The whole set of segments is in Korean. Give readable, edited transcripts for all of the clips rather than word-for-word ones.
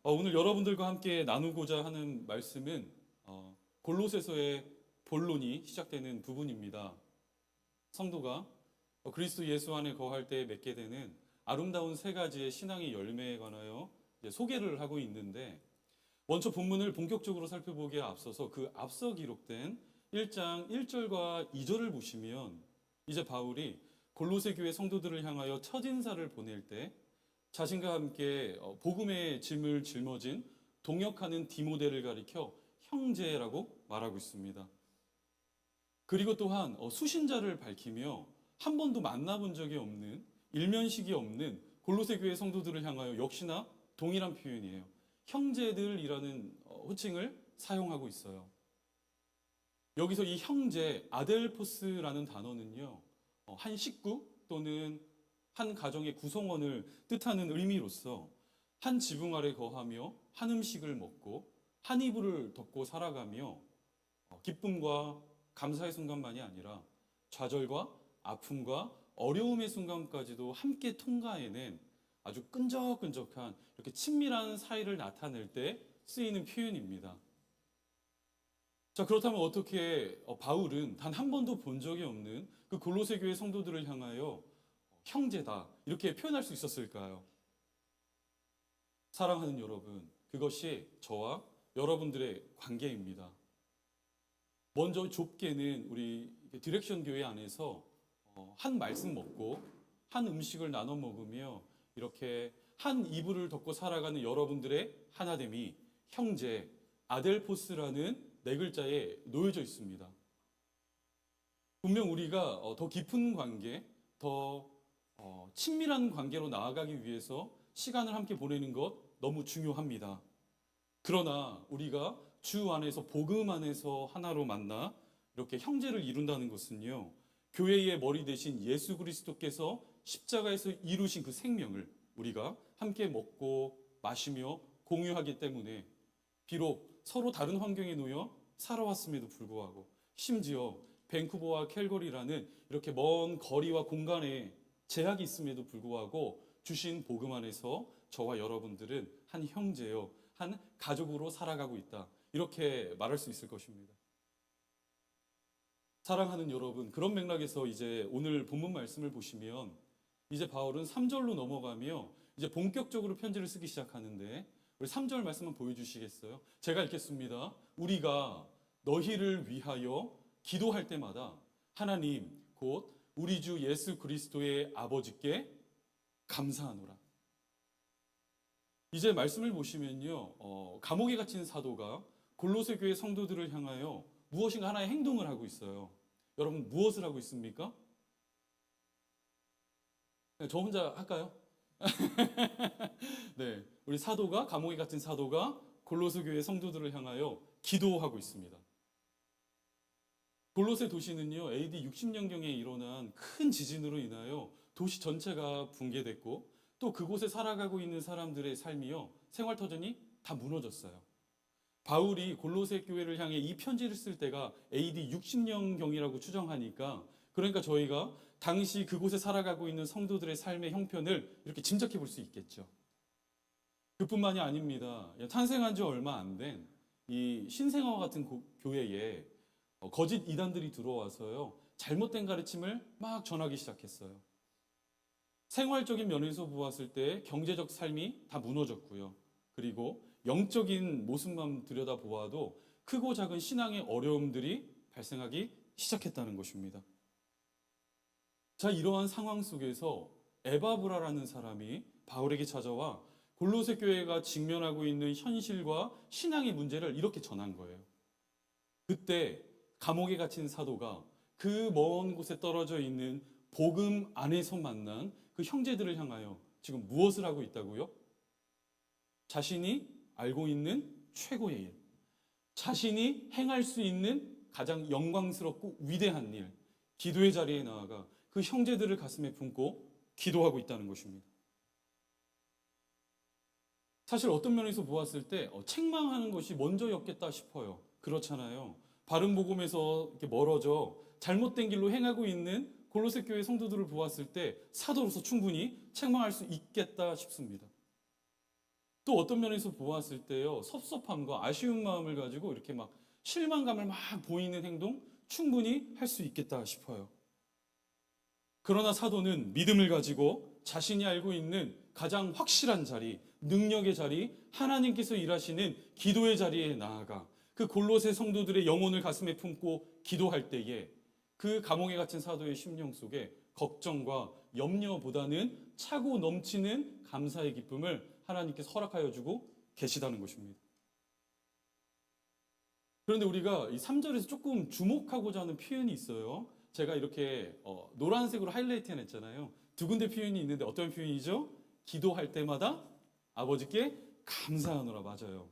오늘 여러분들과 함께 나누고자 하는 말씀은 골로새서의 본론이 시작되는 부분입니다. 성도가 그리스도 예수 안에 거할 때 맺게 되는 아름다운 세 가지의 신앙의 열매에 관하여 이제 소개를 하고 있는데, 먼저 본문을 본격적으로 살펴보기에 앞서서 그 앞서 기록된 1장 1절과 2절을 보시면, 이제 바울이 골로새 교회 성도들을 향하여 첫인사를 보낼 때 자신과 함께 복음의 짐을 짊어진 동역하는 디모데를 가리켜 형제라고 말하고 있습니다. 그리고 또한 수신자를 밝히며 한 번도 만나본 적이 없는, 일면식이 없는 골로새 교회 성도들을 향하여 역시나 동일한 표현이에요. 형제들이라는 호칭을 사용하고 있어요. 여기서 이 형제, 아델포스라는 단어는요, 한 식구 또는 한 가정의 구성원을 뜻하는 의미로서 한 지붕 아래 거하며 한 음식을 먹고 한 이불을 덮고 살아가며 기쁨과 감사의 순간만이 아니라 좌절과 아픔과 어려움의 순간까지도 함께 통과해낸 아주 끈적끈적한 이렇게 친밀한 사이를 나타낼 때 쓰이는 표현입니다. 자, 그렇다면 어떻게 바울은 단 한 번도 본 적이 없는 그 골로새 교회 성도들을 향하여 형제다 이렇게 표현할 수 있었을까요? 사랑하는 여러분, 그것이 저와 여러분들의 관계입니다. 먼저 좁게는 우리 디렉션 교회 안에서 한 말씀 먹고 한 음식을 나눠 먹으며 이렇게 한 이불을 덮고 살아가는 여러분들의 하나됨이 형제, 아델포스라는 네 글자에 놓여져 있습니다. 분명 우리가 더 깊은 관계, 더 친밀한 관계로 나아가기 위해서 시간을 함께 보내는 것 너무 중요합니다. 그러나 우리가 주 안에서, 복음 안에서 하나로 만나 이렇게 형제를 이룬다는 것은요, 교회의 머리 대신 예수 그리스도께서 십자가에서 이루신 그 생명을 우리가 함께 먹고 마시며 공유하기 때문에, 비록 서로 다른 환경에 놓여 살아왔음에도 불구하고, 심지어 밴쿠버와 캘거리라는 이렇게 먼 거리와 공간에 제약이 있음에도 불구하고 주신 복음 안에서 저와 여러분들은 한 형제요, 한 가족으로 살아가고 있다, 이렇게 말할 수 있을 것입니다. 사랑하는 여러분, 그런 맥락에서 이제 오늘 본문 말씀을 보시면, 이제 바울은 3절로 넘어가며 이제 본격적으로 편지를 쓰기 시작하는데, 우리 3절 말씀만 보여주시겠어요? 제가 읽겠습니다. 우리가 너희를 위하여 기도할 때마다 하나님 곧 우리 주 예수 그리스도의 아버지께 감사하노라. 이제 말씀을 보시면요, 감옥에 갇힌 사도가 골로새 교회 성도들을 향하여 무엇인가 하나의 행동을 하고 있어요. 여러분, 무엇을 하고 있습니까? 네, 저 혼자 할까요? 네, 우리 사도가, 감옥에 갇힌 사도가 골로새 교회 성도들을 향하여 기도하고 있습니다. 골로새 도시는요, AD 60년경에 일어난 큰 지진으로 인하여 도시 전체가 붕괴됐고, 또 그곳에 살아가고 있는 사람들의 삶이요, 생활터전이 다 무너졌어요. 바울이 골로새 교회를 향해 이 편지를 쓸 때가 AD 60년경이라고 추정하니까, 그러니까 저희가 당시 그곳에 살아가고 있는 성도들의 삶의 형편을 이렇게 짐작해 볼 수 있겠죠. 그뿐만이 아닙니다. 탄생한 지 얼마 안 된 이 신생아와 같은 교회에 거짓 이단들이 들어와서요, 잘못된 가르침을 막 전하기 시작했어요. 생활적인 면에서 보았을 때 경제적 삶이 다 무너졌고요. 그리고 영적인 모습만 들여다보아도 크고 작은 신앙의 어려움들이 발생하기 시작했다는 것입니다. 자, 이러한 상황 속에서 에바브라라는 사람이 바울에게 찾아와 골로새 교회가 직면하고 있는 현실과 신앙의 문제를 이렇게 전한 거예요. 그때 감옥에 갇힌 사도가 그 먼 곳에 떨어져 있는 복음 안에서 만난 그 형제들을 향하여 지금 무엇을 하고 있다고요? 자신이 알고 있는 최고의 일, 자신이 행할 수 있는 가장 영광스럽고 위대한 일, 기도의 자리에 나아가 그 형제들을 가슴에 품고 기도하고 있다는 것입니다. 사실 어떤 면에서 보았을 때 책망하는 것이 먼저였겠다 싶어요. 그렇잖아요. 바른 복음에서 이렇게 멀어져 잘못된 길로 행하고 있는 골로새 교회 성도들을 보았을 때 사도로서 충분히 책망할 수 있겠다 싶습니다. 또 어떤 면에서 보았을 때요, 섭섭함과 아쉬운 마음을 가지고 이렇게 막 실망감을 막 보이는 행동 충분히 할 수 있겠다 싶어요. 그러나 사도는 믿음을 가지고 자신이 알고 있는 가장 확실한 자리, 능력의 자리, 하나님께서 일하시는 기도의 자리에 나아가 그 골로새 성도들의 영혼을 가슴에 품고 기도할 때에 그 감옥에 갇힌 사도의 심령 속에 걱정과 염려보다는 차고 넘치는 감사의 기쁨을 하나님께서 허락하여 주고 계시다는 것입니다. 그런데 우리가 이 3절에서 조금 주목하고자 하는 표현이 있어요. 제가 이렇게 노란색으로 하이라이트 해냈잖아요. 두 군데 표현이 있는데 어떤 표현이죠? 기도할 때마다 아버지께 감사하노라. 맞아요.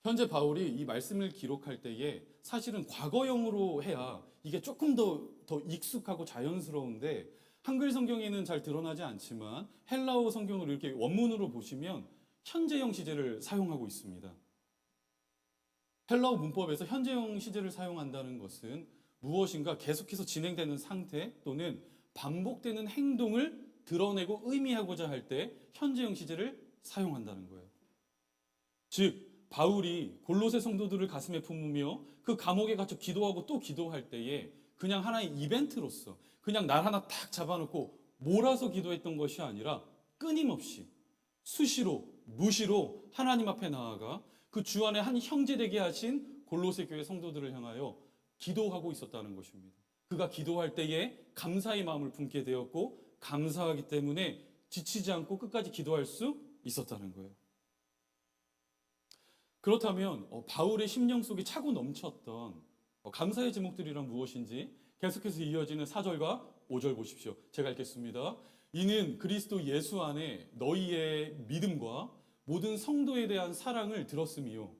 현재 바울이 이 말씀을 기록할 때에 사실은 과거형으로 해야 이게 조금 더 익숙하고 자연스러운데 한글 성경에는 잘 드러나지 않지만 헬라어 성경을 이렇게 원문으로 보시면 현재형 시제를 사용하고 있습니다. 헬라어 문법에서 현재형 시제를 사용한다는 것은 무엇인가 계속해서 진행되는 상태 또는 반복되는 행동을 드러내고 의미하고자 할 때 현재형 시제를 사용한다는 거예요. 즉 바울이 골로새 성도들을 가슴에 품으며 그 감옥에 갇혀 기도하고 또 기도할 때에 그냥 하나의 이벤트로서 그냥 날 하나 탁 잡아놓고 몰아서 기도했던 것이 아니라 끊임없이 수시로 무시로 하나님 앞에 나아가 그 주 안에 한 형제 되게 하신 골로새 교회 성도들을 향하여 기도하고 있었다는 것입니다. 그가 기도할 때에 감사의 마음을 품게 되었고 감사하기 때문에 지치지 않고 끝까지 기도할 수 있었다는 거예요. 그렇다면 바울의 심령 속에 차고 넘쳤던 감사의 제목들이란 무엇인지 계속해서 이어지는 4절과 5절 보십시오. 제가 읽겠습니다. 이는 그리스도 예수 안에 너희의 믿음과 모든 성도에 대한 사랑을 들었으며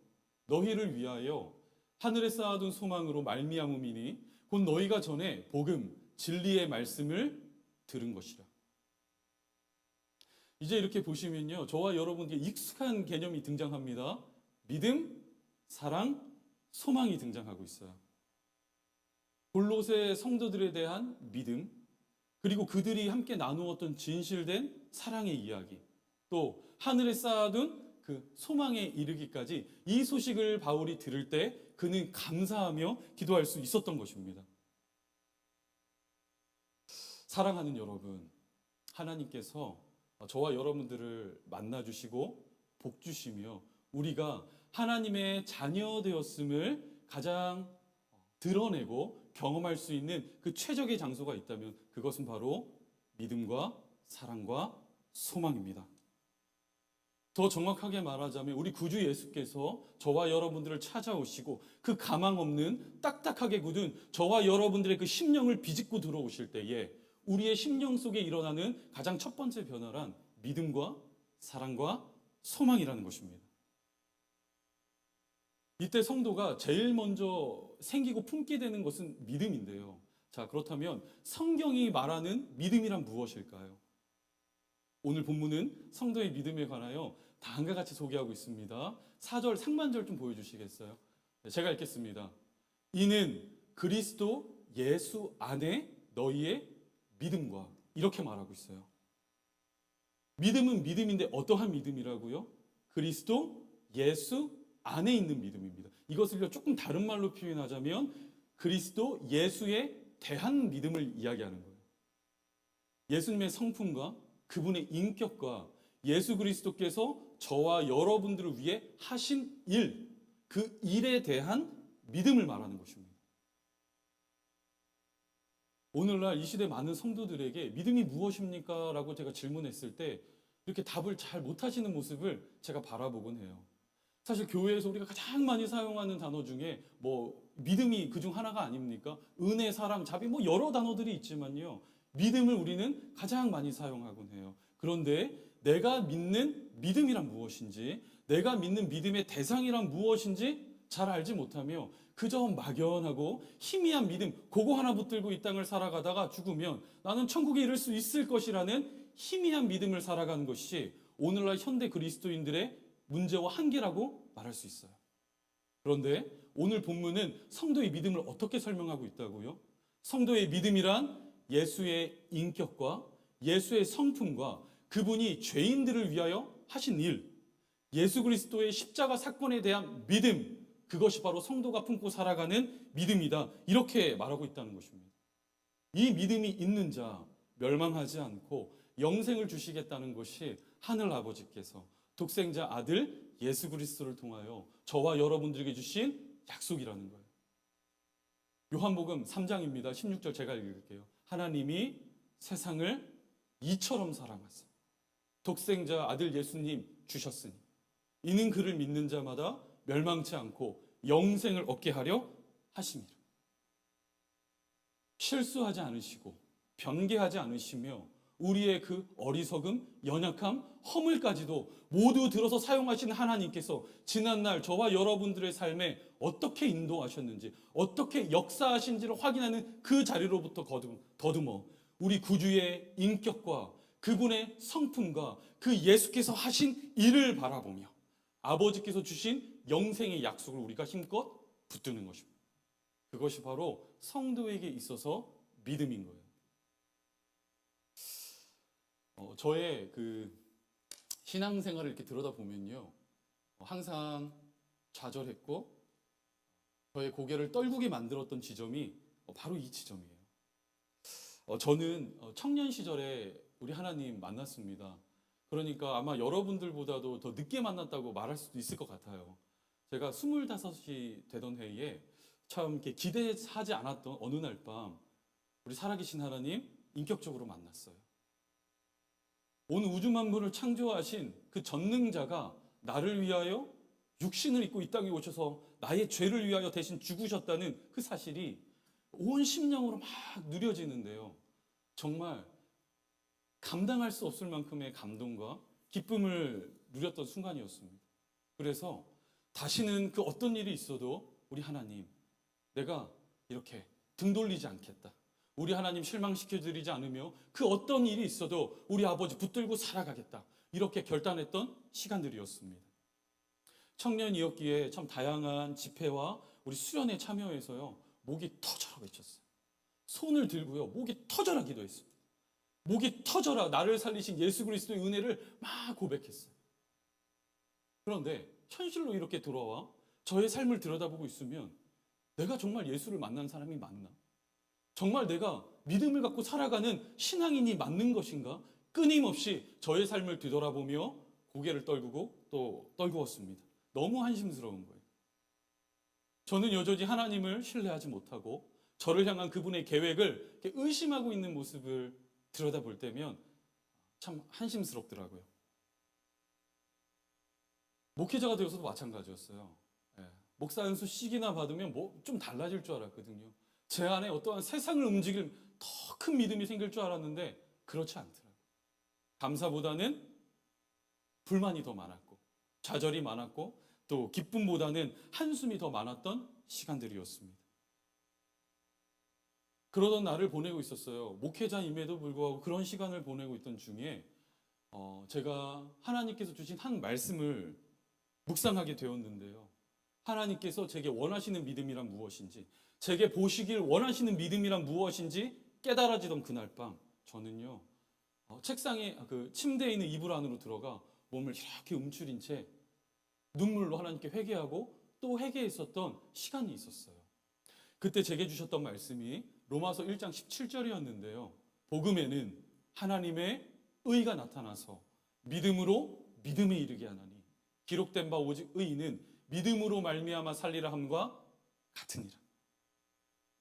너희를 위하여 하늘에 쌓아둔 소망으로 말미암음이니 곧 너희가 전에 복음 진리의 말씀을 들은 것이라. 이제 이렇게 보시면요, 저와 여러분께 익숙한 개념이 등장합니다. 믿음, 사랑, 소망이 등장하고 있어요. 골로새 성도들에 대한 믿음, 그리고 그들이 함께 나누었던 진실된 사랑의 이야기, 또 하늘에 쌓아둔 그 소망에 이르기까지 이 소식을 바울이 들을 때 그는 감사하며 기도할 수 있었던 것입니다. 사랑하는 여러분, 하나님께서 저와 여러분들을 만나주시고 복 주시며 우리가 하나님의 자녀 되었음을 가장 드러내고 경험할 수 있는 그 최적의 장소가 있다면 그것은 바로 믿음과 사랑과 소망입니다. 더 정확하게 말하자면 우리 구주 예수께서 저와 여러분들을 찾아오시고 그 가망 없는 딱딱하게 굳은 저와 여러분들의 그 심령을 비집고 들어오실 때에 우리의 심령 속에 일어나는 가장 첫 번째 변화란 믿음과 사랑과 소망이라는 것입니다. 이때 성도가 제일 먼저 생기고 품게 되는 것은 믿음인데요. 자, 그렇다면 성경이 말하는 믿음이란 무엇일까요? 오늘 본문은 성도의 믿음에 관하여 다음과 같이 소개하고 있습니다. 4절 상반절 좀 보여주시겠어요? 제가 읽겠습니다. 이는 그리스도 예수 안에 너희의 믿음과 이렇게 말하고 있어요. 믿음은 믿음인데 어떠한 믿음이라고요? 그리스도 예수 안에 있는 믿음입니다. 이것을 조금 다른 말로 표현하자면 그리스도 예수에 대한 믿음을 이야기하는 거예요. 예수님의 성품과 그분의 인격과 예수 그리스도께서 저와 여러분들을 위해 하신 일, 그 일에 대한 믿음을 말하는 것입니다. 오늘날 이 시대 많은 성도들에게 믿음이 무엇입니까? 라고 제가 질문했을 때 이렇게 답을 잘 못하시는 모습을 제가 바라보곤 해요. 사실 교회에서 우리가 가장 많이 사용하는 단어 중에 믿음이 그중 하나가 아닙니까? 은혜, 사랑, 자비 여러 단어들이 있지만요. 믿음을 우리는 가장 많이 사용하곤 해요. 그런데 내가 믿는 믿음이란 무엇인지, 내가 믿는 믿음의 대상이란 무엇인지 잘 알지 못하며 그저 막연하고 희미한 믿음, 그거 하나 붙들고 이 땅을 살아가다가 죽으면 나는 천국에 이를 수 있을 것이라는 희미한 믿음을 살아가는 것이 오늘날 현대 그리스도인들의 문제와 한계라고 말할 수 있어요. 그런데 오늘 본문은 성도의 믿음을 어떻게 설명하고 있다고요? 성도의 믿음이란 예수의 인격과 예수의 성품과 그분이 죄인들을 위하여 하신 일, 예수 그리스도의 십자가 사건에 대한 믿음, 그것이 바로 성도가 품고 살아가는 믿음이다. 이렇게 말하고 있다는 것입니다. 이 믿음이 있는 자 멸망하지 않고 영생을 주시겠다는 것이 하늘 아버지께서 독생자 아들 예수 그리스도를 통하여 저와 여러분들에게 주신 약속이라는 거예요. 요한복음 3장입니다. 16절 제가 읽을게요. 하나님이 세상을 이처럼 사랑하사 독생자 아들 예수님 주셨으니 이는 그를 믿는 자마다 멸망치 않고 영생을 얻게 하려 하심이라. 실수하지 않으시고 변개하지 않으시며 우리의 그 어리석음, 연약함, 허물까지도 모두 들어서 사용하신 하나님께서 지난날 저와 여러분들의 삶에 어떻게 인도하셨는지, 어떻게 역사하신지를 확인하는 그 자리로부터 더듬어 우리 구주의 인격과 그분의 성품과 그 예수께서 하신 일을 바라보며 아버지께서 주신 영생의 약속을 우리가 힘껏 붙드는 것입니다. 그것이 바로 성도에게 있어서 믿음인 거예요. 저의 그 신앙생활을 이렇게 들여다보면요, 항상 좌절했고 저의 고개를 떨구게 만들었던 지점이 바로 이 지점이에요. 저는 청년 시절에 우리 하나님 만났습니다. 그러니까 아마 여러분들보다도 더 늦게 만났다고 말할 수도 있을 것 같아요. 제가 25이 되던 해에 참 이렇게 기대하지 않았던 어느 날 밤 우리 살아계신 하나님 인격적으로 만났어요. 온 우주 만물을 창조하신 그 전능자가 나를 위하여 육신을 입고 이 땅에 오셔서 나의 죄를 위하여 대신 죽으셨다는 그 사실이 온 심령으로 막 누려지는데요. 정말 감당할 수 없을 만큼의 감동과 기쁨을 누렸던 순간이었습니다. 그래서 다시는 그 어떤 일이 있어도 우리 하나님, 내가 이렇게 등 돌리지 않겠다. 우리 하나님 실망시켜드리지 않으며 그 어떤 일이 있어도 우리 아버지 붙들고 살아가겠다. 이렇게 결단했던 시간들이었습니다. 청년이었기에 참 다양한 집회와 우리 수련회 참여해서요. 목이 터져라 외쳤어요. 손을 들고요. 목이 터져라 기도했어요. 목이 터져라 나를 살리신 예수 그리스도의 은혜를 막 고백했어요. 그런데 현실로 이렇게 돌아와 저의 삶을 들여다보고 있으면 내가 정말 예수를 만난 사람이 맞나? 정말 내가 믿음을 갖고 살아가는 신앙인이 맞는 것인가? 끊임없이 저의 삶을 뒤돌아보며 고개를 떨구고 또 떨구었습니다. 너무 한심스러운 거예요. 저는 여전히 하나님을 신뢰하지 못하고 저를 향한 그분의 계획을 이렇게 의심하고 있는 모습을 들여다볼 때면 참 한심스럽더라고요. 목회자가 되어서도 마찬가지였어요. 목사 안수 시기나 받으면 뭐 좀 달라질 줄 알았거든요. 제 안에 어떠한 세상을 움직일 더 큰 믿음이 생길 줄 알았는데 그렇지 않더라고요. 감사보다는 불만이 더 많았고 좌절이 많았고 또 기쁨보다는 한숨이 더 많았던 시간들이었습니다. 그러던 날을 보내고 있었어요. 목회자임에도 불구하고 그런 시간을 보내고 있던 중에 제가 하나님께서 주신 한 말씀을 묵상하게 되었는데요. 하나님께서 제게 원하시는 믿음이란 무엇인지, 제게 보시길 원하시는 믿음이란 무엇인지 깨달아지던 그날 밤 저는요 책상에 그 침대에 있는 이불 안으로 들어가 몸을 이렇게 움츠린 채 눈물로 하나님께 회개하고 또 회개했었던 시간이 있었어요. 그때 제게 주셨던 말씀이 로마서 1장 17절이었는데요. 복음에는 하나님의 의가 나타나서 믿음으로 믿음에 이르게 하나니 기록된 바 오직 의인은 믿음으로 말미암아 살리라 함과 같으니라.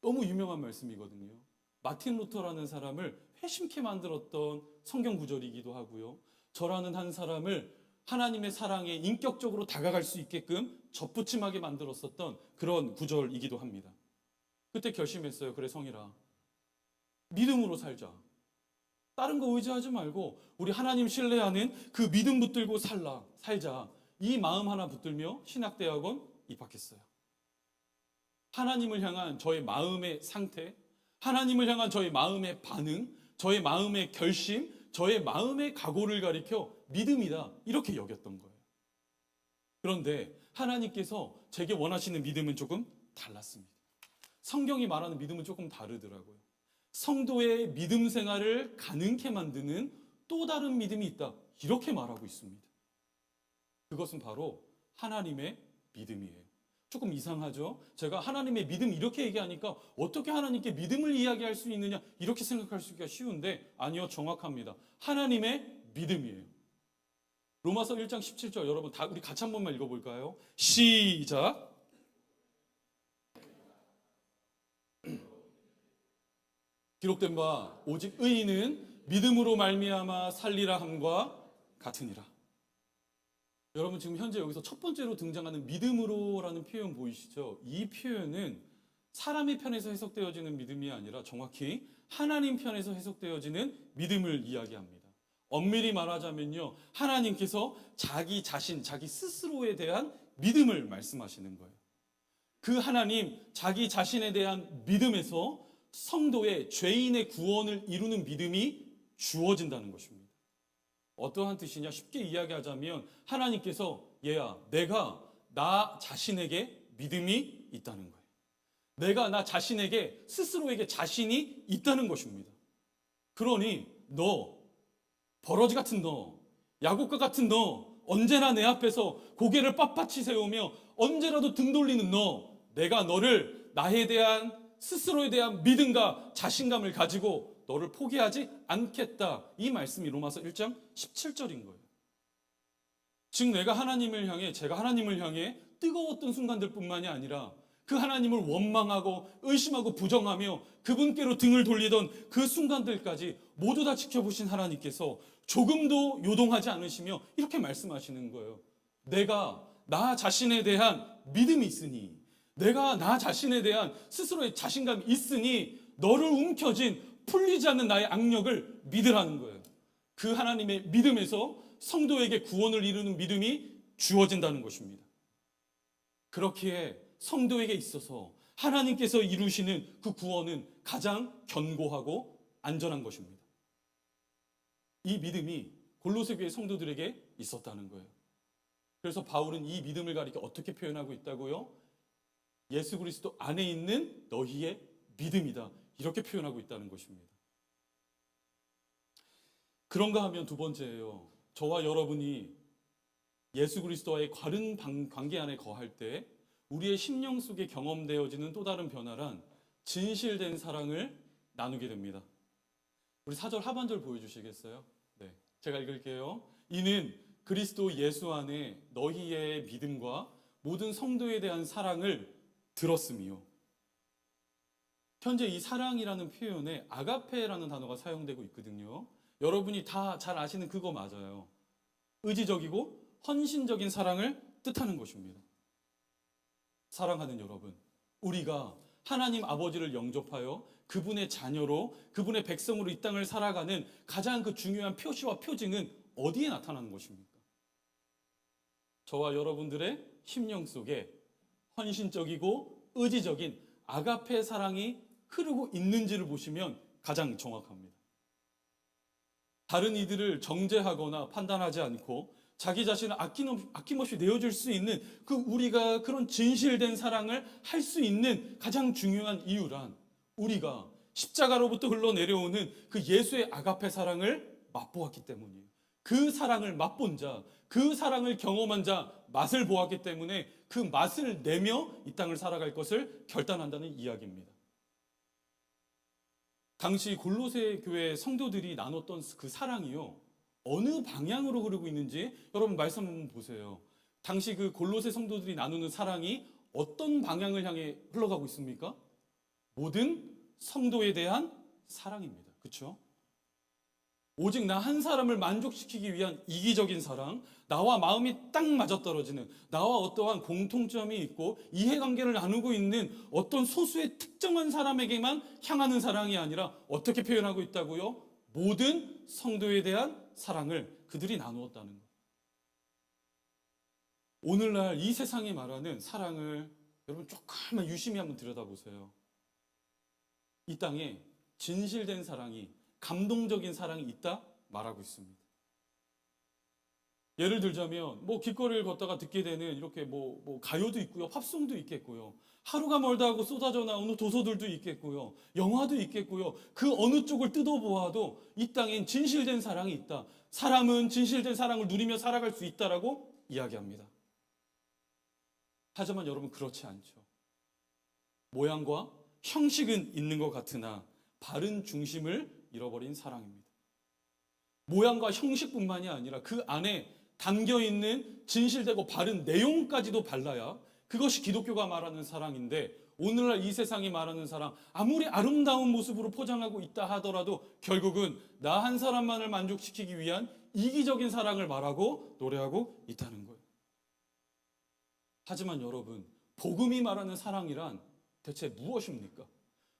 너무 유명한 말씀이거든요. 마틴 루터라는 사람을 회심케 만들었던 성경 구절이기도 하고요. 저라는 한 사람을 하나님의 사랑에 인격적으로 다가갈 수 있게끔 접붙임하게 만들었었던 그런 구절이기도 합니다. 그때 결심했어요. 그래 성일아, 믿음으로 살자. 다른 거 의지하지 말고 우리 하나님 신뢰하는 그 믿음 붙들고 살자. 이 마음 하나 붙들며 신학대학원 입학했어요. 하나님을 향한 저의 마음의 상태, 하나님을 향한 저의 마음의 반응, 저의 마음의 결심, 저의 마음의 각오를 가리켜 믿음이다 이렇게 여겼던 거예요. 그런데 하나님께서 제게 원하시는 믿음은 조금 달랐습니다. 성경이 말하는 믿음은 조금 다르더라고요. 성도의 믿음 생활을 가능케 만드는 또 다른 믿음이 있다 이렇게 말하고 있습니다. 그것은 바로 하나님의 믿음이에요. 조금 이상하죠? 제가 하나님의 믿음 이렇게 얘기하니까 어떻게 하나님께 믿음을 이야기할 수 있느냐 이렇게 생각할 수가 쉬운데 아니요, 정확합니다. 하나님의 믿음이에요. 로마서 1장 17절 여러분 다 우리 같이 한 번만 읽어볼까요? 시작. 기록된 바 오직 의인은 믿음으로 말미암아 살리라 함과 같으니라. 여러분 지금 현재 여기서 첫 번째로 등장하는 믿음으로라는 표현 보이시죠? 이 표현은 사람의 편에서 해석되어지는 믿음이 아니라 정확히 하나님 편에서 해석되어지는 믿음을 이야기합니다. 엄밀히 말하자면요, 하나님께서 자기 자신, 자기 스스로에 대한 믿음을 말씀하시는 거예요. 그 하나님, 자기 자신에 대한 믿음에서 성도의 죄인의 구원을 이루는 믿음이 주어진다는 것입니다. 어떠한 뜻이냐? 쉽게 이야기하자면 하나님께서 얘야, 내가 나 자신에게 믿음이 있다는 거예요. 내가 나 자신에게 스스로에게 자신이 있다는 것입니다. 그러니 너, 버러지 같은 너, 야곱과 같은 너, 언제나 내 앞에서 고개를 빳빳이 세우며 언제라도 등 돌리는 너, 내가 너를 나에 대한 스스로에 대한 믿음과 자신감을 가지고 너를 포기하지 않겠다. 이 말씀이 로마서 1장 17절인 거예요. 즉 내가 하나님을 향해, 제가 하나님을 향해 뜨거웠던 순간들 뿐만이 아니라 그 하나님을 원망하고 의심하고 부정하며 그분께로 등을 돌리던 그 순간들까지 모두 다 지켜보신 하나님께서 조금도 요동하지 않으시며 이렇게 말씀하시는 거예요. 내가 나 자신에 대한 믿음이 있으니, 내가 나 자신에 대한 스스로의 자신감이 있으니 너를 움켜쥔 풀리지 않는 나의 악력을 믿으라는 거예요. 그 하나님의 믿음에서 성도에게 구원을 이루는 믿음이 주어진다는 것입니다. 그렇기에 성도에게 있어서 하나님께서 이루시는 그 구원은 가장 견고하고 안전한 것입니다. 이 믿음이 골로새 교회 성도들에게 있었다는 거예요. 그래서 바울은 이 믿음을 가리켜 어떻게 표현하고 있다고요? 예수 그리스도 안에 있는 너희의 믿음이다. 이렇게 표현하고 있다는 것입니다. 그런가 하면 두 번째예요. 저와 여러분이 예수 그리스도와의 바른 관계 안에 거할 때 우리의 심령 속에 경험되어지는 또 다른 변화란 진실된 사랑을 나누게 됩니다. 우리 4절 하반절 보여주시겠어요? 네, 제가 읽을게요. 이는 그리스도 예수 안에 너희의 믿음과 모든 성도에 대한 사랑을 들었음이요. 현재 이 사랑이라는 표현에 아가페라는 단어가 사용되고 있거든요. 여러분이 다 잘 아시는 그거 맞아요. 의지적이고 헌신적인 사랑을 뜻하는 것입니다. 사랑하는 여러분, 우리가 하나님 아버지를 영접하여 그분의 자녀로, 그분의 백성으로 이 땅을 살아가는 가장 그 중요한 표시와 표징은 어디에 나타나는 것입니까? 저와 여러분들의 심령 속에 헌신적이고 의지적인 아가페 사랑이 흐르고 있는지를 보시면 가장 정확합니다. 다른 이들을 정죄하거나 판단하지 않고 자기 자신을 아낌없이 내어줄 수 있는 그 우리가 그런 진실된 사랑을 할 수 있는 가장 중요한 이유란 우리가 십자가로부터 흘러내려오는 그 예수의 아가페 사랑을 맛보았기 때문이에요. 그 사랑을 맛본 자, 그 사랑을 경험한 자 맛을 보았기 때문에 그 맛을 내며 이 땅을 살아갈 것을 결단한다는 이야기입니다. 당시 골로새 교회 성도들이 나눴던 그 사랑이요, 어느 방향으로 흐르고 있는지 여러분 말씀 한번 보세요. 당시 그 골로새 성도들이 나누는 사랑이 어떤 방향을 향해 흘러가고 있습니까? 모든 성도에 대한 사랑입니다. 그렇죠? 오직 나 한 사람을 만족시키기 위한 이기적인 사랑, 나와 마음이 딱 맞아떨어지는, 나와 어떠한 공통점이 있고 이해관계를 나누고 있는 어떤 소수의 특정한 사람에게만 향하는 사랑이 아니라 어떻게 표현하고 있다고요? 모든 성도에 대한 사랑을 그들이 나누었다는 것. 오늘날 이 세상이 말하는 사랑을 여러분 조금만 유심히 한번 들여다보세요. 이 땅에 진실된 사랑이, 감동적인 사랑이 있다 말하고 있습니다. 예를 들자면 길거리를 걷다가 듣게 되는 이렇게 가요도 있고요, 팝송도 있겠고요, 하루가 멀다 하고 쏟아져 나오는 도서들도 있겠고요, 영화도 있겠고요. 그 어느 쪽을 뜯어보아도 이 땅엔 진실된 사랑이 있다, 사람은 진실된 사랑을 누리며 살아갈 수 있다라고 이야기합니다. 하지만 여러분 그렇지 않죠. 모양과 형식은 있는 것 같으나 바른 중심을 잃어버린 사랑입니다. 모양과 형식뿐만이 아니라 그 안에 담겨있는 진실되고 바른 내용까지도 발라야 그것이 기독교가 말하는 사랑인데, 오늘날 이 세상이 말하는 사랑, 아무리 아름다운 모습으로 포장하고 있다 하더라도 결국은 나 한 사람만을 만족시키기 위한 이기적인 사랑을 말하고 노래하고 있다는 거예요. 하지만 여러분, 복음이 말하는 사랑이란 대체 무엇입니까?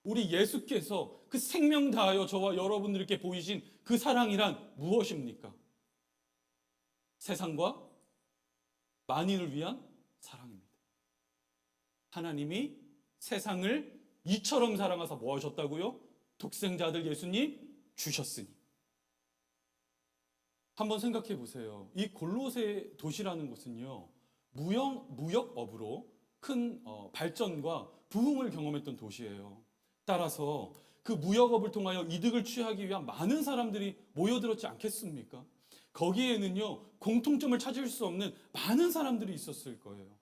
우리 예수께서 그 생명 다하여 저와 여러분들께 보이신 그 사랑이란 무엇입니까? 세상과 만인을 위한 사랑입니다. 하나님이 세상을 이처럼 사랑하사 뭐 하셨다고요? 독생자 아들 예수님 주셨으니. 한번 생각해 보세요. 이 골로새 도시라는 곳은요, 무역업으로 큰 발전과 부흥을 경험했던 도시예요. 따라서 그 무역업을 통하여 이득을 취하기 위한 많은 사람들이 모여들었지 않겠습니까? 거기에는요, 공통점을 찾을 수 없는 많은 사람들이 있었을 거예요.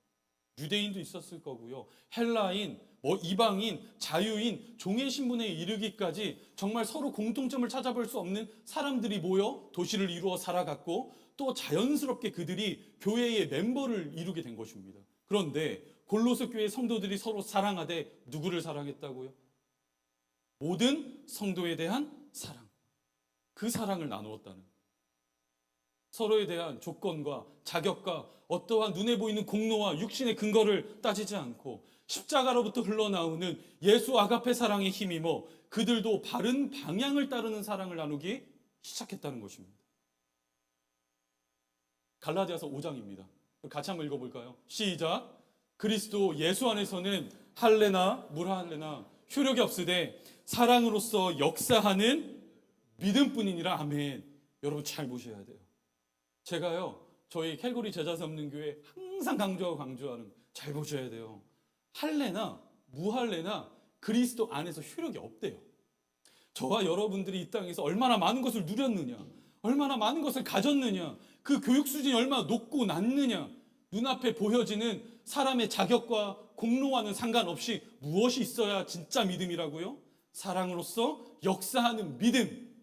유대인도 있었을 거고요, 헬라인, 이방인, 자유인, 종의 신분에 이르기까지 정말 서로 공통점을 찾아볼 수 없는 사람들이 모여 도시를 이루어 살아갔고, 또 자연스럽게 그들이 교회의 멤버를 이루게 된 것입니다. 그런데 골로새 교회 성도들이 서로 사랑하되 누구를 사랑했다고요? 모든 성도에 대한 사랑, 그 사랑을 나누었다는, 서로에 대한 조건과 자격과 어떠한 눈에 보이는 공로와 육신의 근거를 따지지 않고 십자가로부터 흘러나오는 예수 아가페 사랑의 힘입어 그들도 바른 방향을 따르는 사랑을 나누기 시작했다는 것입니다. 갈라디아서 5장입니다. 같이 한번 읽어볼까요? 시작. 그리스도 예수 안에서는 할례나 무할례나 효력이 없으되 사랑으로서 역사하는 믿음뿐이니라. 아멘. 여러분 잘 보셔야 돼요. 제가요, 저희 캘거리 제자섬는교회 항상 강조하는 거 잘 보셔야 돼요. 할례나 무할례나 그리스도 안에서 효력이 없대요. 저와 여러분들이 이 땅에서 얼마나 많은 것을 누렸느냐, 얼마나 많은 것을 가졌느냐, 그 교육 수준이 얼마나 높고 낮느냐, 눈앞에 보여지는 사람의 자격과 공로와는 상관없이 무엇이 있어야 진짜 믿음이라고요? 사랑으로서 역사하는 믿음,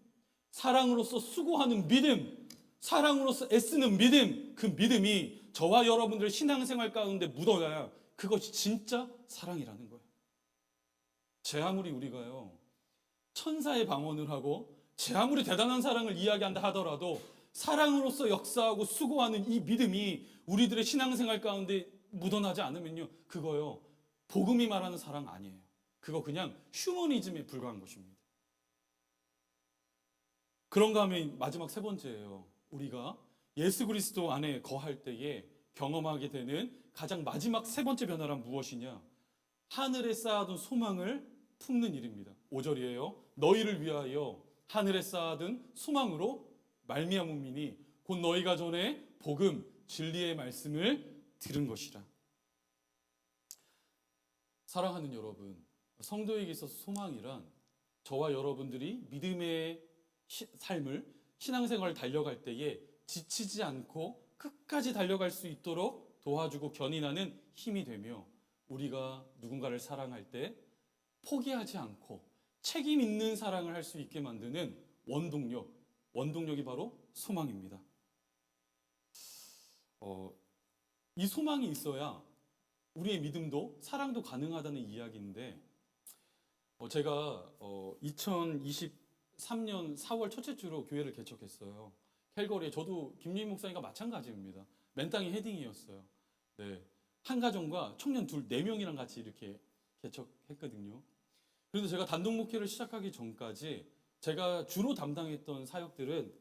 사랑으로서 수고하는 믿음, 사랑으로서 애쓰는 믿음, 그 믿음이 저와 여러분들의 신앙생활 가운데 묻어나야 그것이 진짜 사랑이라는 거예요. 제 아무리 우리가요, 천사의 방언을 하고 제 아무리 대단한 사랑을 이야기한다 하더라도 사랑으로서 역사하고 수고하는 이 믿음이 우리들의 신앙생활 가운데 묻어나지 않으면요, 그거요, 복음이 말하는 사랑 아니에요. 그거 그냥 휴머니즘에 불과한 것입니다. 그런가 하면 마지막 세 번째예요. 우리가 예수 그리스도 안에 거할 때에 경험하게 되는 가장 마지막 세 번째 변화란 무엇이냐? 하늘에 쌓아둔 소망을 품는 일입니다. 5절이에요. 너희를 위하여 하늘에 쌓아둔 소망으로 말미암음이니 곧 너희가 전에 복음 진리의 말씀을 들은 것이라. 사랑하는 여러분, 성도에게 있어서 소망이란 저와 여러분들이 믿음의 삶을, 신앙생활을 달려갈 때에 지치지 않고 끝까지 달려갈 수 있도록 도와주고 견인하는 힘이 되며, 우리가 누군가를 사랑할 때 포기하지 않고 책임 있는 사랑을 할 수 있게 만드는 원동력이 바로 소망입니다. 이 소망이 있어야 우리의 믿음도 사랑도 가능하다는 이야기인데, 제가 2023년 4월 첫째 주로 교회를 개척했어요. 캘거리에. 저도 김유인 목사님과 마찬가지입니다. 맨 땅에 헤딩이었어요. 네, 한 가정과 청년 4명이랑 같이 이렇게 개척했거든요. 그래서 제가 단독 목회를 시작하기 전까지 제가 주로 담당했던 사역들은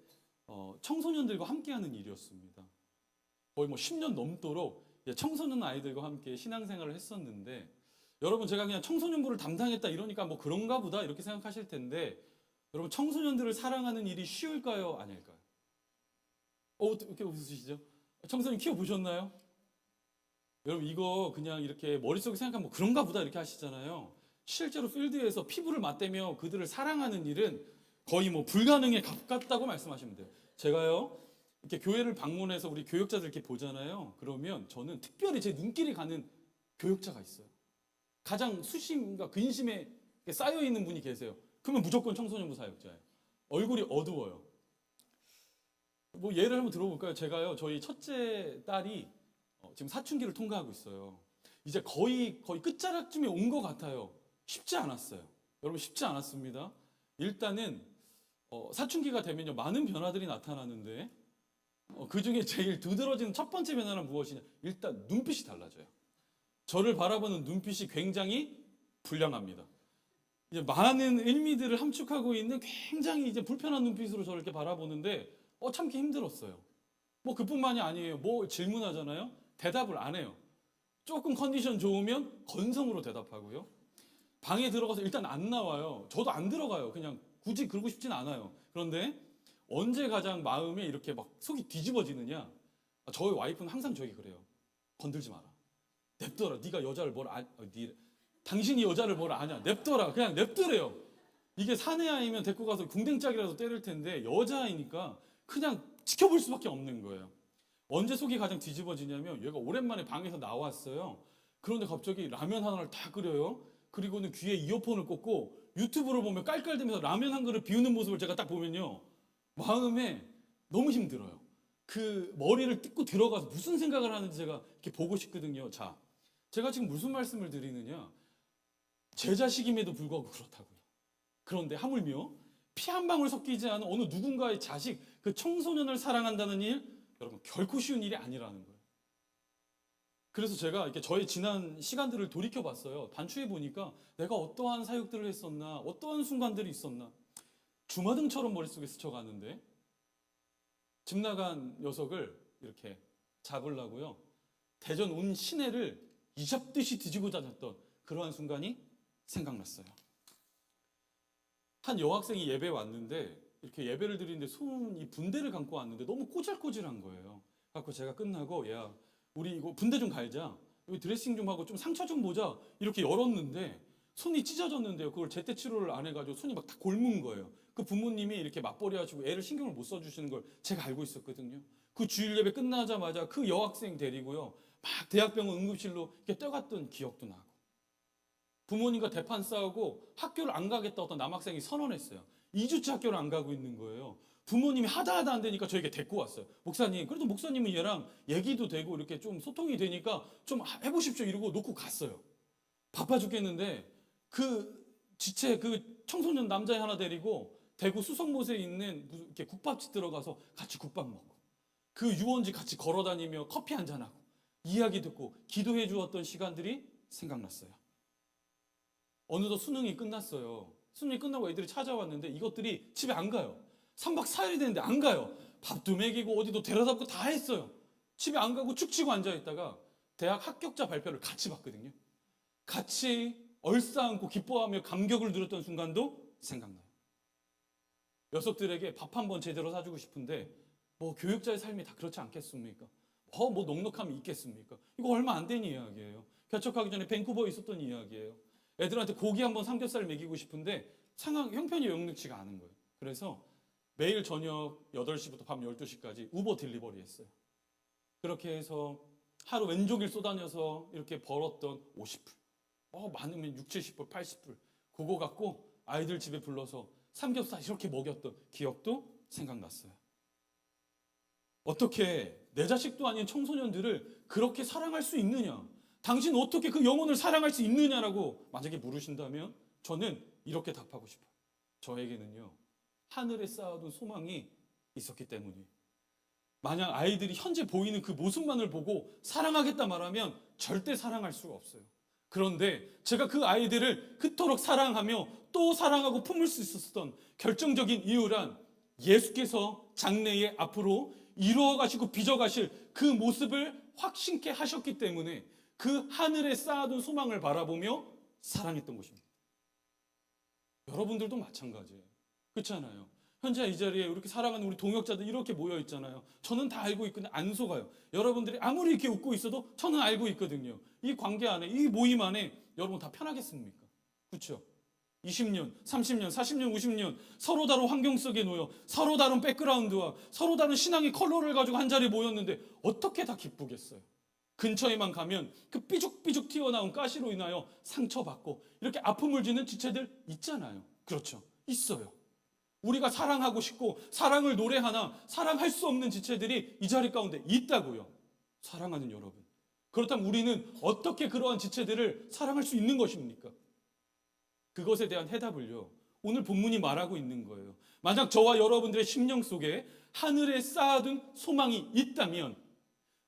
청소년들과 함께하는 일이었습니다. 거의 10년 넘도록 청소년 아이들과 함께 신앙생활을 했었는데, 여러분 제가 그냥 청소년부를 담당했다 이러니까 그런가 보다 이렇게 생각하실 텐데, 여러분 청소년들을 사랑하는 일이 쉬울까요? 아닐까요? 어떻게 웃으시죠? 청소년 키워보셨나요? 여러분 이거 그냥 이렇게 머릿속에 생각하면 그런가 보다 이렇게 하시잖아요. 실제로 필드에서 피부를 맞대며 그들을 사랑하는 일은 거의 불가능에 가깝다고 말씀하시면 돼요. 제가요, 이렇게 교회를 방문해서 우리 교역자들 이렇게 보잖아요. 그러면 저는 특별히 제 눈길이 가는 교역자가 있어요. 가장 수심과 근심에 쌓여 있는 분이 계세요. 그러면 무조건 청소년부 사역자예요. 얼굴이 어두워요. 뭐 예를 한번 들어볼까요? 제가요, 저희 첫째 딸이 지금 사춘기를 통과하고 있어요. 이제 거의 끝자락쯤에 온 것 같아요. 쉽지 않았어요. 여러분 쉽지 않았습니다. 일단은 사춘기가 되면요 많은 변화들이 나타나는데 그 중에 제일 두드러지는 첫 번째 변화는 무엇이냐? 일단 눈빛이 달라져요. 저를 바라보는 눈빛이 굉장히 불량합니다. 이제 많은 의미들을 함축하고 있는 굉장히 이제 불편한 눈빛으로 저를 이렇게 바라보는데 참기 힘들었어요. 뭐 그뿐만이 아니에요. 뭐 질문하잖아요. 대답을 안 해요. 조금 컨디션 좋으면 건성으로 대답하고요. 방에 들어가서 일단 안 나와요. 저도 안 들어가요. 그냥 굳이 그러고 싶진 않아요. 그런데 언제 가장 마음에 이렇게 막 속이 뒤집어지느냐? 저희 와이프는 항상 저에게 그래요. 건들지 마라. 냅둬라. 네가 여자를 당신이 여자를 뭘 아냐? 냅둬라. 그냥 냅두래요. 이게 사내아이면 데리고 가서 궁뎅짝이라도 때릴 텐데 여자아이니까 그냥 지켜볼 수밖에 없는 거예요. 언제 속이 가장 뒤집어지냐면 얘가 오랜만에 방에서 나왔어요. 그런데 갑자기 라면 하나를 다 끓여요. 그리고는 귀에 이어폰을 꽂고 유튜브를 보면 깔깔대면서 라면 한 그릇 비우는 모습을 제가 딱 보면요. 마음에 너무 힘들어요. 그 머리를 뜯고 들어가서 무슨 생각을 하는지 제가 이렇게 보고 싶거든요. 자, 제가 지금 무슨 말씀을 드리느냐. 제 자식임에도 불구하고 그렇다고요. 그런데 하물며 피 한 방울 섞이지 않은 어느 누군가의 자식, 그 청소년을 사랑한다는 일, 여러분 결코 쉬운 일이 아니라는 거예요. 그래서 제가 이렇게 저의 지난 시간들을 돌이켜 봤어요. 반추해 보니까 내가 어떠한 사역들을 했었나, 어떠한 순간들이 있었나. 주마등처럼 머릿속에 스쳐가는데 집 나간 녀석을 이렇게 잡으려고요. 대전 온 시내를 이잡듯이 뒤지고 다녔던 그러한 순간이 생각났어요. 한 여학생이 예배에 왔는데 이렇게 예배를 드리는데 손이 분대를 감고 왔는데 너무 꼬질꼬질한 거예요. 그래서 제가 끝나고 야 우리 이거 분대 좀 갈자. 여기 드레싱 좀 하고 좀 상처 좀 보자. 이렇게 열었는데 손이 찢어졌는데요. 그걸 제때 치료를 안 해가지고 손이 막 다 골문 거예요. 그 부모님이 이렇게 맞벌이 하시고 애를 신경을 못 써주시는 걸 제가 알고 있었거든요. 그 주일 예배 끝나자마자 그 여학생 데리고요. 막 대학병원 응급실로 이렇게 뛰어갔던 기억도 나고. 부모님과 대판 싸우고 학교를 안 가겠다 어떤 남학생이 선언했어요. 2주째 학교를 안 가고 있는 거예요. 부모님이 하다 안 되니까 저에게 데리고 왔어요. 목사님, 그래도 목사님은 얘랑 얘기도 되고 이렇게 좀 소통이 되니까 좀 해보십시오 이러고 놓고 갔어요. 바빠 죽겠는데 그 지체 그 청소년 남자애 하나 데리고 대구 수성못에 있는 이렇게 국밥집 들어가서 같이 국밥 먹고 그 유원지 같이 걸어다니며 커피 한잔하고 이야기 듣고 기도해 주었던 시간들이 생각났어요. 어느덧 수능이 끝났어요. 수능이 끝나고 애들이 찾아왔는데 이것들이 집에 안 가요. 3박 4일이 됐는데 안 가요. 밥도 먹이고 어디도 데려다 놓고 다 했어요. 집에 안 가고 축 치고 앉아있다가 대학 합격자 발표를 같이 봤거든요. 같이 얼싸안고 기뻐하며 감격을 누렸던 순간도 생각나요. 녀석들에게 밥 한번 제대로 사주고 싶은데 뭐 교육자의 삶이 다 그렇지 않겠습니까? 뭐 넉넉함이 있겠습니까? 이거 얼마 안 된 이야기예요. 개척하기 전에 밴쿠버에 있었던 이야기예요. 애들한테 고기 한번 삼겹살 먹이고 싶은데 형편이 역력치가 않은 거예요. 그래서 매일 저녁 8시부터 밤 12시까지 우버 딜리버리 했어요. 그렇게 해서 하루 왼종일 쏘다녀서 이렇게 벌었던 50불, 많으면 6, 70불, 80불 그거 갖고 아이들 집에 불러서 삼겹살 이렇게 먹였던 기억도 생각났어요. 어떻게 내 자식도 아닌 청소년들을 그렇게 사랑할 수 있느냐? 당신 어떻게 그 영혼을 사랑할 수 있느냐라고 만약에 물으신다면 저는 이렇게 답하고 싶어요. 저에게는요. 하늘에 쌓아둔 소망이 있었기 때문이에요. 만약 아이들이 현재 보이는 그 모습만을 보고 사랑하겠다 말하면 절대 사랑할 수가 없어요. 그런데 제가 그 아이들을 그토록 사랑하며 또 사랑하고 품을 수 있었던 결정적인 이유란 예수께서 장래에 앞으로 이루어가시고 빚어가실 그 모습을 확신케 하셨기 때문에 그 하늘에 쌓아둔 소망을 바라보며 사랑했던 것입니다. 여러분들도 마찬가지예요. 그렇잖아요. 현재 이 자리에 이렇게 사랑하는 우리 동역자들 이렇게 모여 있잖아요. 저는 다 알고 있거든요. 안 속아요. 여러분들이 아무리 이렇게 웃고 있어도 저는 알고 있거든요. 이 관계 안에, 이 모임 안에 여러분 다 편하겠습니까? 그렇죠? 20년, 30년, 40년, 50년 서로 다른 환경 속에 놓여 서로 다른 백그라운드와 서로 다른 신앙의 컬러를 가지고 한 자리에 모였는데 어떻게 다 기쁘겠어요? 근처에만 가면 그 삐죽삐죽 튀어나온 가시로 인하여 상처받고 이렇게 아픔을 주는 지체들 있잖아요. 그렇죠. 있어요. 우리가 사랑하고 싶고 사랑을 노래하나 사랑할 수 없는 지체들이 이 자리 가운데 있다고요. 사랑하는 여러분. 그렇다면 우리는 어떻게 그러한 지체들을 사랑할 수 있는 것입니까? 그것에 대한 해답을요, 오늘 본문이 말하고 있는 거예요. 만약 저와 여러분들의 심령 속에 하늘에 쌓아둔 소망이 있다면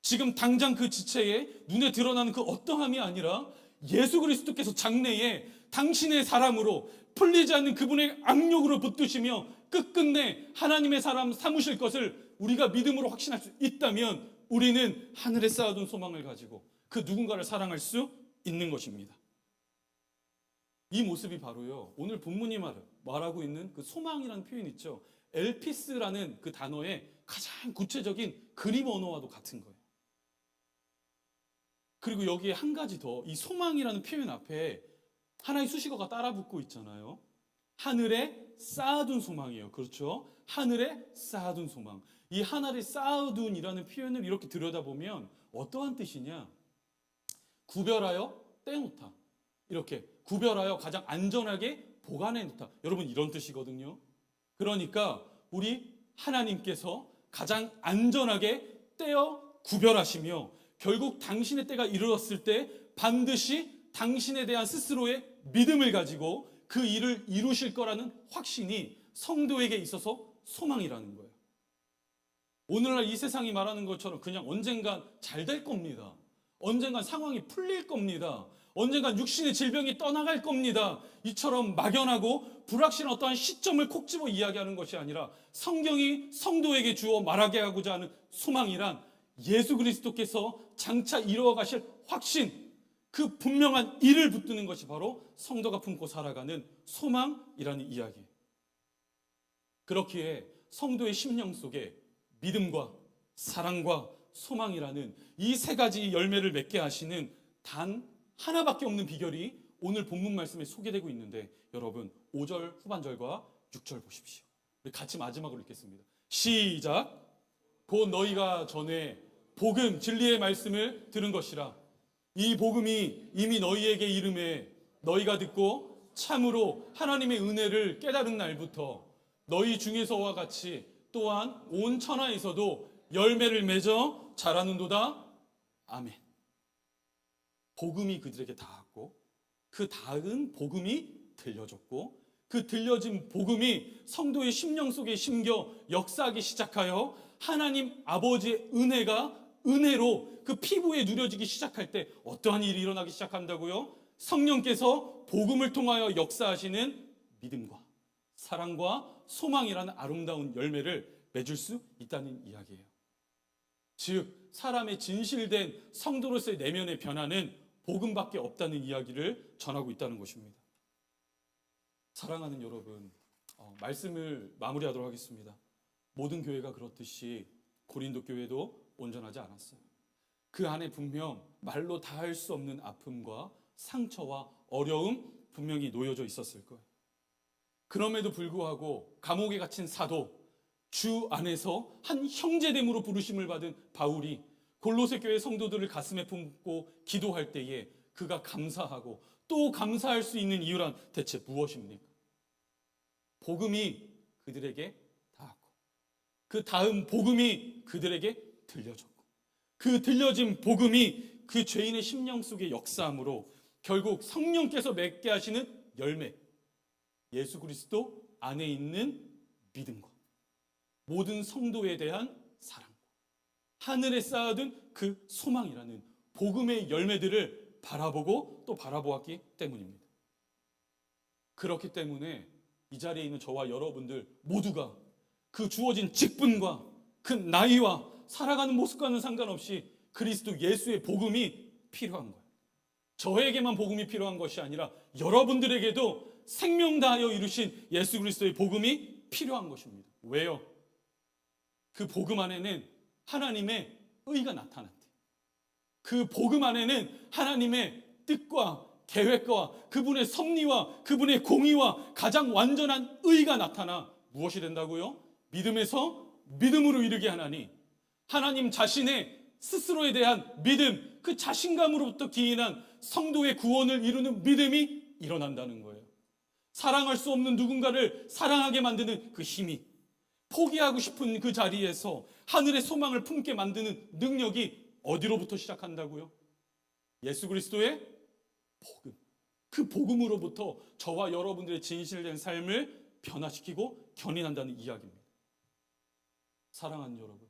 지금 당장 그 지체에 눈에 드러나는 그 어떠함이 아니라 예수 그리스도께서 장래에 당신의 사랑으로 풀리지 않는 그분의 악력으로 붙드시며 끝끝내 하나님의 사람 삼으실 것을 우리가 믿음으로 확신할 수 있다면 우리는 하늘에 쌓아둔 소망을 가지고 그 누군가를 사랑할 수 있는 것입니다. 이 모습이 바로요, 오늘 본문이 말하고 있는 그 소망이라는 표현 있죠. 엘피스라는 그 단어의 가장 구체적인 그림 언어와도 같은 거예요. 그리고 여기에 한 가지 더, 이 소망이라는 표현 앞에 하나의 수식어가 따라 붙고 있잖아요. 하늘에 쌓아둔 소망이에요. 그렇죠? 하늘에 쌓아둔 소망. 이 하늘에 쌓아둔이라는 표현을 이렇게 들여다보면 어떠한 뜻이냐? 구별하여 떼놓다. 이렇게 구별하여 가장 안전하게 보관해 놓다. 여러분, 이런 뜻이거든요. 그러니까 우리 하나님께서 가장 안전하게 떼어 구별하시며 결국 당신의 때가 이르렀을 때 반드시 당신에 대한 스스로의 믿음을 가지고 그 일을 이루실 거라는 확신이 성도에게 있어서 소망이라는 거예요. 오늘날 이 세상이 말하는 것처럼 그냥 언젠간 잘 될 겁니다. 언젠간 상황이 풀릴 겁니다. 언젠간 육신의 질병이 떠나갈 겁니다. 이처럼 막연하고 불확실한 어떠한 시점을 콕 집어 이야기하는 것이 아니라 성경이 성도에게 주어 말하게 하고자 하는 소망이란 예수 그리스도께서 장차 이루어 가실 확신, 그 분명한 일을 붙드는 것이 바로 성도가 품고 살아가는 소망이라는 이야기예요. 그렇기에 성도의 심령 속에 믿음과 사랑과 소망이라는 이 세 가지 열매를 맺게 하시는 단 하나밖에 없는 비결이 오늘 본문 말씀에 소개되고 있는데, 여러분 5절 후반절과 6절 보십시오. 우리 같이 마지막으로 읽겠습니다. 시작. 곧 너희가 전에 복음 진리의 말씀을 들은 것이라. 이 복음이 이미 너희에게 이름에 너희가 듣고 참으로 하나님의 은혜를 깨달은 날부터 너희 중에서와 같이 또한 온 천하에서도 열매를 맺어 자라는도다. 아멘. 복음이 그들에게 닿았고 그 닿은 복음이 들려졌고 그 들려진 복음이 성도의 심령 속에 심겨 역사하기 시작하여 하나님 아버지의 은혜가 은혜로 그 피부에 누려지기 시작할 때 어떠한 일이 일어나기 시작한다고요? 성령께서 복음을 통하여 역사하시는 믿음과 사랑과 소망이라는 아름다운 열매를 맺을 수 있다는 이야기예요. 즉 사람의 진실된 성도로서의 내면의 변화는 복음밖에 없다는 이야기를 전하고 있다는 것입니다. 사랑하는 여러분, 말씀을 마무리하도록 하겠습니다. 모든 교회가 그렇듯이 고린도 교회도 온전하지 않았어요. 그 안에 분명 말로 다 할 수 없는 아픔과 상처와 어려움 분명히 놓여져 있었을 거예요. 그럼에도 불구하고 감옥에 갇힌 사도, 주 안에서 한 형제됨으로 부르심을 받은 바울이 골로새 교회 성도들을 가슴에 품고 기도할 때에 그가 감사하고 또 감사할 수 있는 이유란 대체 무엇입니까? 복음이 그들에게 닿았고 그 다음 복음이 그들에게 들려졌고 그 들려진 복음이 그 죄인의 심령 속에 역사함으로 결국 성령께서 맺게 하시는 열매, 예수 그리스도 안에 있는 믿음과 모든 성도에 대한 사랑과 하늘에 쌓아둔 그 소망이라는 복음의 열매들을 바라보고 또 바라보았기 때문입니다. 그렇기 때문에 이 자리에 있는 저와 여러분들 모두가 그 주어진 직분과 그 나이와 살아가는 모습과는 상관없이 그리스도 예수의 복음이 필요한 거예요. 저에게만 복음이 필요한 것이 아니라 여러분들에게도 생명 다하여 이루신 예수 그리스도의 복음이 필요한 것입니다. 왜요? 그 복음 안에는 하나님의 의가 나타났대. 그 복음 안에는 하나님의 뜻과 계획과 그분의 섭리와 그분의 공의와 가장 완전한 의가 나타나 무엇이 된다고요? 믿음에서 믿음으로 이르게 하나니, 하나님 자신의 스스로에 대한 믿음, 그 자신감으로부터 기인한 성도의 구원을 이루는 믿음이 일어난다는 거예요. 사랑할 수 없는 누군가를 사랑하게 만드는 그 힘이, 포기하고 싶은 그 자리에서 하늘의 소망을 품게 만드는 능력이 어디로부터 시작한다고요? 예수 그리스도의 복음. 그 복음으로부터 저와 여러분들의 진실된 삶을 변화시키고 견인한다는 이야기입니다. 사랑하는 여러분,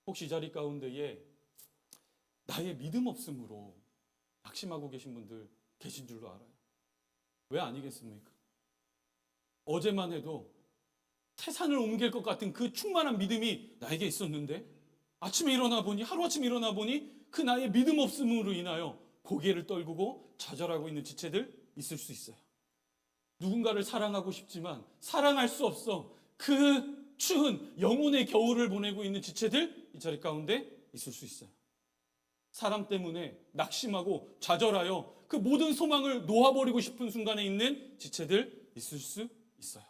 혹시 이 자리 가운데에 나의 믿음 없음으로 낙심하고 계신 분들 계신 줄로 알아요. 왜 아니겠습니까? 어제만 해도 태산을 옮길 것 같은 그 충만한 믿음이 나에게 있었는데, 아침에 일어나 보니, 하루아침에 일어나 보니 그 나의 믿음 없음으로 인하여 고개를 떨구고 좌절하고 있는 지체들 있을 수 있어요. 누군가를 사랑하고 싶지만 사랑할 수 없어 그 추운 영혼의 겨울을 보내고 있는 지체들 이 자리 가운데 있을 수 있어요. 사람 때문에 낙심하고 좌절하여 그 모든 소망을 놓아버리고 싶은 순간에 있는 지체들 있을 수 있어요.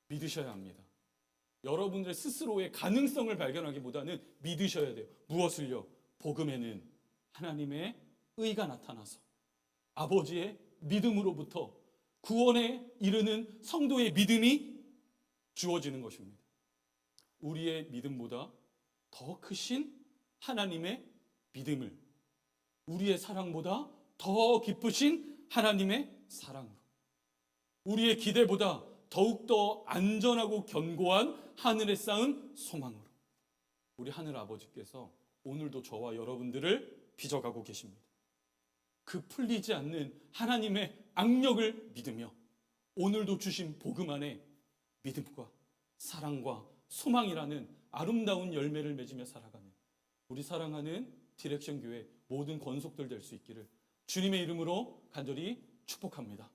믿으셔야 합니다. 여러분들 스스로의 가능성을 발견하기보다는 믿으셔야 돼요. 무엇을요? 복음에는 하나님의 의가 나타나서 아버지의 믿음으로부터 구원에 이르는 성도의 믿음이 주어지는 것입니다. 우리의 믿음보다 더 크신 하나님의 믿음을, 우리의 사랑보다 더 기쁘신 하나님의 사랑으로, 우리의 기대보다 더욱더 안전하고 견고한 하늘에 쌓은 소망으로 우리 하늘 아버지께서 오늘도 저와 여러분들을 빚어가고 계십니다. 그 풀리지 않는 하나님의 악력을 믿으며 오늘도 주신 복음 안에 믿음과 사랑과 소망이라는 아름다운 열매를 맺으며 살아가는 우리 사랑하는 디렉션 교회 모든 권속들 될 수 있기를 주님의 이름으로 간절히 축복합니다.